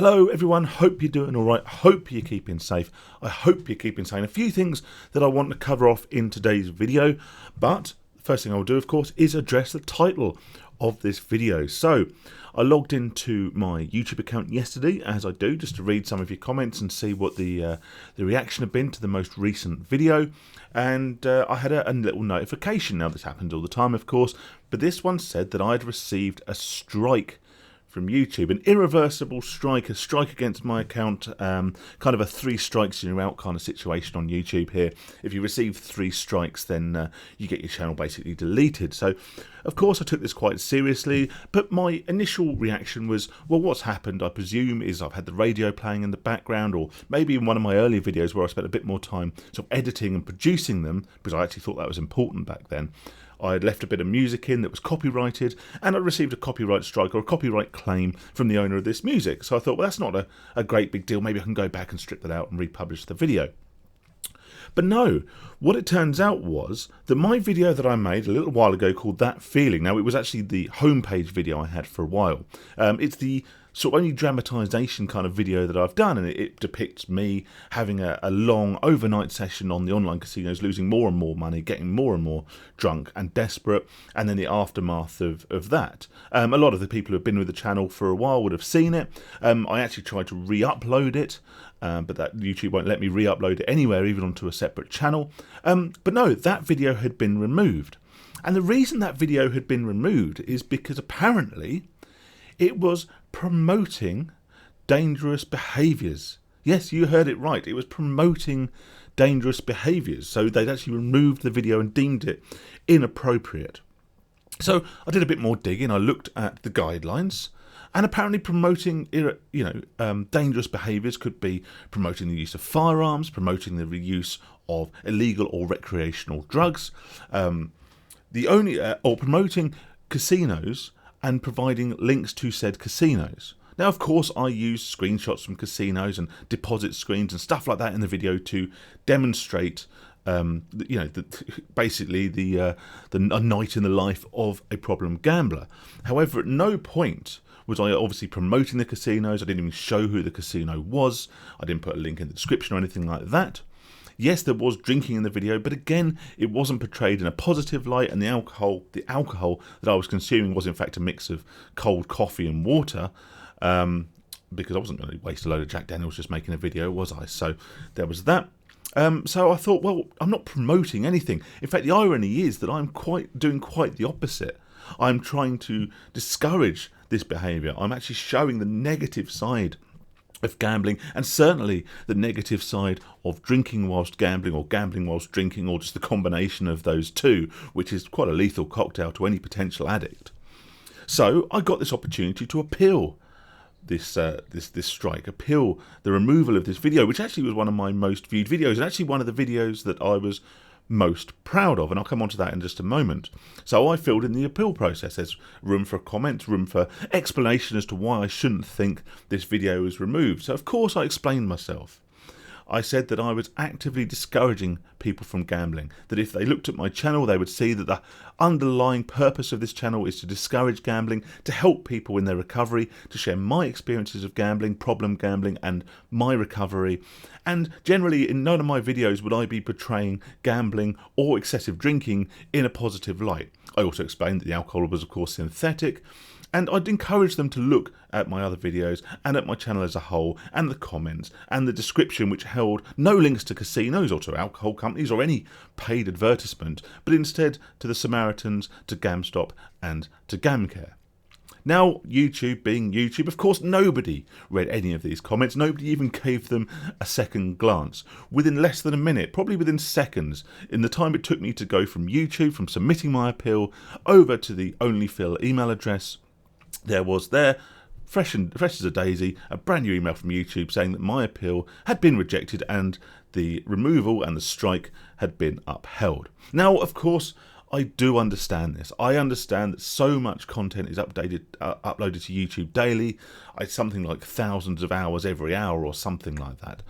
Hello everyone, hope you're doing alright, hope you're keeping safe, I hope you're keeping sane. A few things that I want to cover off in today's video, but the first thing I will do of course is address the title of this video. So I logged into my YouTube account yesterday, as I do, just to read some of your comments and see what the reaction had been to the most recent video, and I had a little notification. Now this happens all the time of course, but this one said that I'd received a strike from YouTube, an irreversible strike, a strike against my account, kind of a 3 strikes and you're out kind of situation on YouTube here. If you receive 3 strikes, then you get your channel basically deleted. So, of course, I took this quite seriously, but my initial reaction was, well, what's happened, I presume, is I've had the radio playing in the background, or maybe in one of my earlier videos where I spent a bit more time sort of editing and producing them, because I actually thought that was important back then. I had left a bit of music in that was copyrighted, and I received a copyright strike or a copyright claim from the owner of this music. So I thought, well, that's not a great big deal. Maybe I can go back and strip that out and republish the video. But no, what it turns out was that my video that I made a little while ago called That Feeling, now it was actually the homepage video I had for a while. It's the sort of only dramatisation kind of video that I've done, and it depicts me having a long overnight session on the online casinos, losing more and more money, getting more and more drunk and desperate, and then the aftermath of that. A lot of the people who have been with the channel for a while would have seen it. I actually tried to re-upload it, but that YouTube won't let me re-upload it anywhere, even onto a separate channel. But no, that video had been removed. And the reason that video had been removed is because apparently it was promoting dangerous behaviours. Yes, you heard it right. It was promoting dangerous behaviours. So they'd actually removed the video and deemed it inappropriate. So I did a bit more digging. I looked at the guidelines, and apparently promoting, dangerous behaviours could be promoting the use of firearms, promoting the use of illegal or recreational drugs, or promoting casinos and providing links to said casinos. Now, of course, I used screenshots from casinos and deposit screens and stuff like that in the video to demonstrate, basically a night in the life of a problem gambler. However, at no point was I obviously promoting the casinos. I didn't even show who the casino was. I didn't put a link in the description or anything like that. Yes, there was drinking in the video, but again, it wasn't portrayed in a positive light, and the alcohol that I was consuming was in fact a mix of cold coffee and water, because I wasn't going to waste a load of Jack Daniels just making a video, was I? So there was that. So I thought, well, I'm not promoting anything. In fact, the irony is that I'm doing quite the opposite. I'm trying to discourage this behaviour. I'm actually showing the negative side of gambling, and certainly the negative side of drinking whilst gambling, or gambling whilst drinking, or just the combination of those two, which is quite a lethal cocktail to any potential addict. So I got this opportunity to appeal this strike, appeal the removal of this video, which actually was one of my most viewed videos, and actually one of the videos that I was most proud of, and I'll come on to that in just a moment. So I filled in the appeal process. There's room for comments, room for explanation as to why I shouldn't think this video was removed. So of course I explained myself. I said that I was actively discouraging people from gambling, that if they looked at my channel they would see that the underlying purpose of this channel is to discourage gambling, to help people in their recovery, to share my experiences of gambling, problem gambling, and my recovery. And generally in none of my videos would I be portraying gambling or excessive drinking in a positive light. I also explained that the alcohol was of course synthetic, and I'd encourage them to look at my other videos and at my channel as a whole, and the comments and the description, which held no links to casinos or to alcohol companies or any paid advertisement, but instead to the Samaritans, to GamStop and to GamCare. Now, YouTube being YouTube, of course nobody read any of these comments, nobody even gave them a second glance. Within less than a minute, probably within seconds, in the time it took me to go from YouTube, from submitting my appeal, over to the OnlyPhil email address, there was fresh as a daisy, a brand new email from YouTube saying that my appeal had been rejected and the removal and the strike had been upheld. Now, of course, I do understand this. I understand that so much content is uploaded to YouTube daily. It's something like thousands of hours every hour or something like that,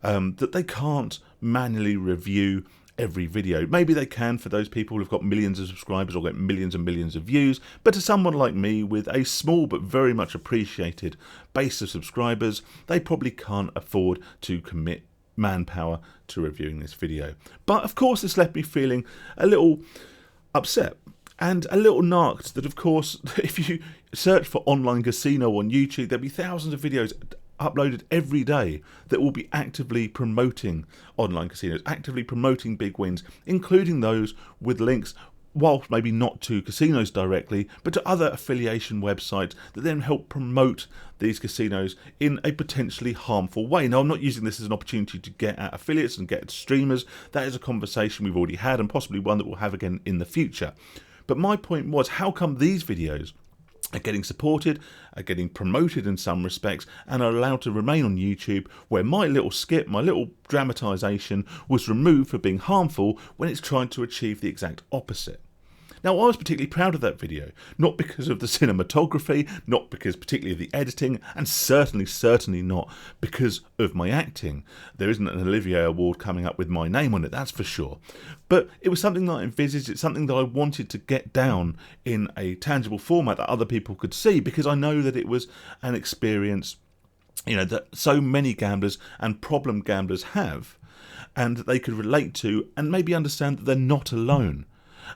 that they can't manually review every video. Maybe they can for those people who've got millions of subscribers or get millions and millions of views, but to someone like me with a small but very much appreciated base of subscribers, they probably can't afford to commit manpower to reviewing this video. But of course this left me feeling a little upset and a little narked that, of course, if you search for online casino on YouTube, there'll be thousands of videos uploaded every day that will be actively promoting online casinos, actively promoting big wins, including those with links, whilst maybe not to casinos directly, but to other affiliation websites that then help promote these casinos in a potentially harmful way. Now, I'm not using this as an opportunity to get at affiliates and get at streamers. That is a conversation we've already had and possibly one that we'll have again in the future. But my point was, how come these videos are getting supported, are getting promoted in some respects, and are allowed to remain on YouTube, where my little skit, my little dramatisation was removed for being harmful when it's trying to achieve the exact opposite? Now, I was particularly proud of that video, not because of the cinematography, not because particularly of the editing, and certainly not because of my acting. There isn't an Olivier Award coming up with my name on it, that's for sure. But it was something that I envisaged, it's something that I wanted to get down in a tangible format that other people could see, because I know that it was an experience, that so many gamblers and problem gamblers have, and that they could relate to and maybe understand that they're not alone.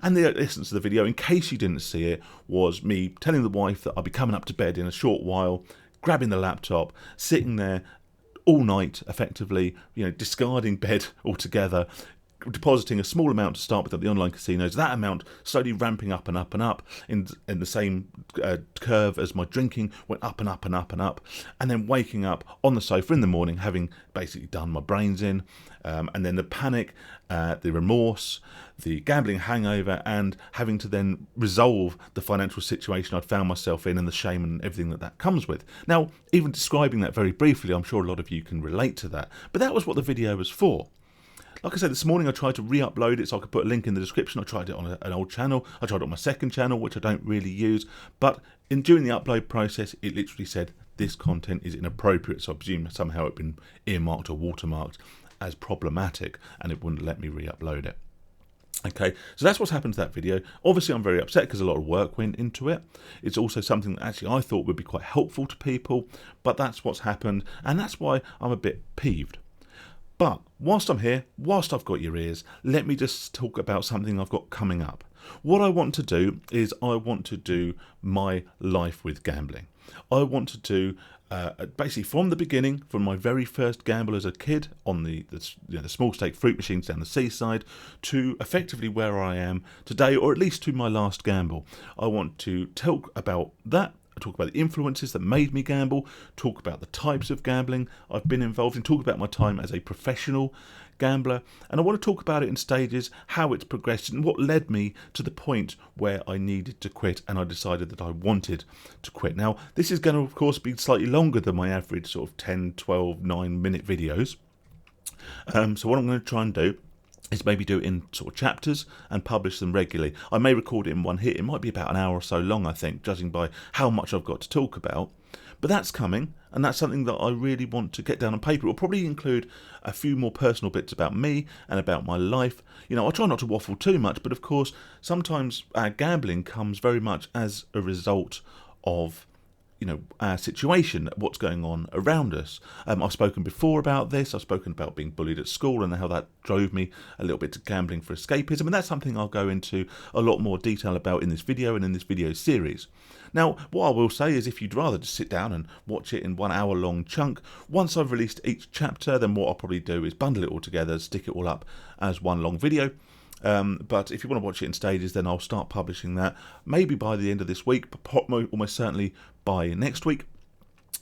And the essence of the video, in case you didn't see it, was me telling the wife that I'll be coming up to bed in a short while, grabbing the laptop, sitting there all night, effectively, discarding bed altogether, depositing a small amount to start with at the online casinos, that amount slowly ramping up and up and up in the same curve as my drinking went up and up and up and up, and then waking up on the sofa in the morning having basically done my brains in, and then the panic, the remorse, the gambling hangover, and having to then resolve the financial situation I'd found myself in and the shame and everything that comes with. Now, even describing that very briefly, I'm sure a lot of you can relate to that, but that was what the video was for. Like I said, this morning I tried to re-upload it so I could put a link in the description. I tried it on an old channel. I tried it on my second channel, which I don't really use. But during the upload process, it literally said this content is inappropriate. So I presume somehow it'd been earmarked or watermarked as problematic, and it wouldn't let me re-upload it. Okay, so that's what's happened to that video. Obviously, I'm very upset because a lot of work went into it. It's also something that actually I thought would be quite helpful to people, but that's what's happened, and that's why I'm a bit peeved. But whilst I'm here, whilst I've got your ears, let me just talk about something I've got coming up. What I want to do is I want to do my life with gambling. I want to do basically from the beginning, from my very first gamble as a kid on the small stake fruit machines down the seaside, to effectively where I am today, or at least to my last gamble. I want to talk about that. Talk about the influences that made me gamble, talk about the types of gambling I've been involved in, talk about my time as a professional gambler, and I want to talk about it in stages, how it's progressed and what led me to the point where I needed to quit and I decided that I wanted to quit. Now, this is going to, of course, be slightly longer than my average sort of 10, 12, 9-minute videos. So what I'm going to try and do is maybe do it in sort of chapters and publish them regularly. I may record it in one hit. It might be about an hour or so long, I think, judging by how much I've got to talk about. But that's coming, and that's something that I really want to get down on paper. It will probably include a few more personal bits about me and about my life. I try not to waffle too much, but of course, sometimes gambling comes very much as a result of our situation, what's going on around us. I've spoken before about this. I've spoken about being bullied at school and how that drove me a little bit to gambling for escapism, and that's something I'll go into a lot more detail about in this video and in this video series. Now, what I will say is if you'd rather just sit down and watch it in 1 hour long chunk, once I've released each chapter, then what I'll probably do is bundle it all together, stick it all up as one long video. But if you want to watch it in stages, then I'll start publishing that maybe by the end of this week, but almost certainly by next week.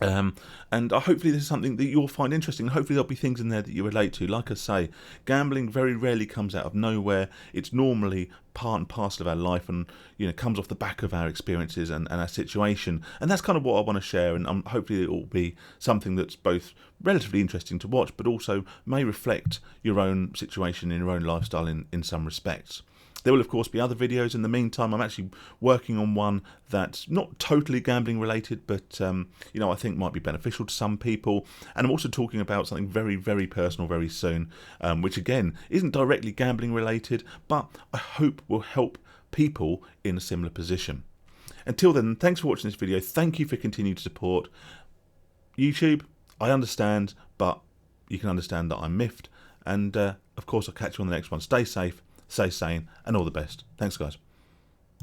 And hopefully this is something that you'll find interesting. Hopefully there'll be things in there that you relate to. Like I say, gambling very rarely comes out of nowhere. It's normally part and parcel of our life, and comes off the back of our experiences and our situation. And that's kind of what I want to share. And hopefully it will be something that's both relatively interesting to watch, but also may reflect your own situation in your own lifestyle in some respects. There will of course be other videos in the meantime. I'm actually working on one that's not totally gambling related, but I think might be beneficial to some people. And I'm also talking about something very, very personal very soon, which again isn't directly gambling related, but I hope will help people in a similar position. Until then, thanks for watching this video. Thank you for continued support. YouTube, I understand, but you can understand that I'm miffed. And of course, I'll catch you on the next one. Stay safe, stay sane, and all the best. Thanks, guys.